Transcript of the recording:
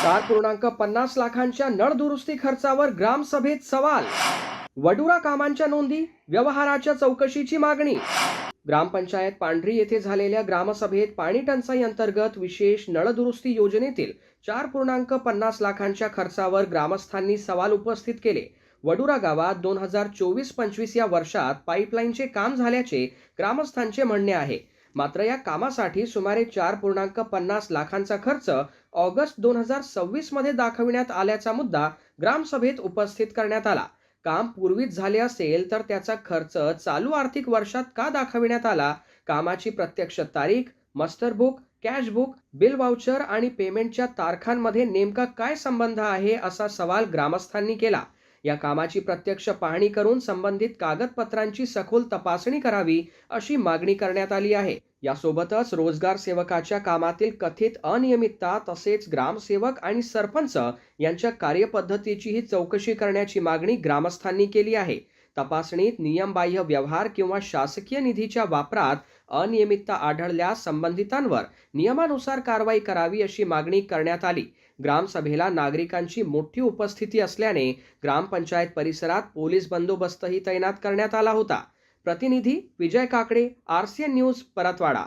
4,50 लाखांच्या नळ दुरुस्ती खर्चावर ग्रामसभेत सवाल. वडुरा कामांच्या नोंदी, व्यवहाराच्या चौकशीची मागणी. ग्रामपंचायत पांढरी येथे झालेल्या ग्रामसभेत पाणी टंचाई अंतर्गत विशेष नळ दुरुस्ती योजनेतील 4,50 लाखांच्या खर्चावर ग्रामस्थांनी सवाल उपस्थित केले. वडुरा गावात 2024-25 या वर्षात पाईपलाईनचे काम झाल्याचे ग्रामस्थांचे म्हणणे आहे. मात्र या कामासाठी सुमारे 4,50 लाखांचा खर्च ऑगस्ट 2026 मध्ये दाखविण्यात आल्याचा मुद्दा ग्रामसभेत उपस्थित करण्यात आला. काम पूर्वीच झाले असेल तर त्याचा खर्च चालू आर्थिक वर्षात का दाखविण्यात आला? कामाची प्रत्यक्ष तारीख, master book, cash book, bill voucher आणि पेमेंटच्या तारखांमध्ये नेमका काय संबंध आहे, असा सवाल ग्रामस्थांनी केला. या कामाची प्रत्यक्ष पाहणी करून संबंधित कागदपत्रांची सखोल तपासणी करावी अशी मागणी करण्यात आली आहे. यासोबतच रोजगार सेवकाच्या कामातील कथित अनियमितता तसेच ग्रामसेवक आणि सरपंच यांच्या कार्यपद्धतीचीही चौकशी करण्याची मागणी ग्रामस्थांनी केली आहे. तपासणीत नियमबाह्य व्यवहार किंवा शासकीय निधीच्या वापरात अनियमितता आढळल्यास संबंधितांवर नियमानुसार कारवाई करावी अशी मागणी करण्यात आली. ग्रामसभेला नागरिकांची मोठी उपस्थिती असल्याने ग्रामपंचायत परिसरात पोलीस बंदोबस्तही तैनात करण्यात आला होता. प्रतिनिधी विजय काकडे, RCN न्यूज, परतवाडा.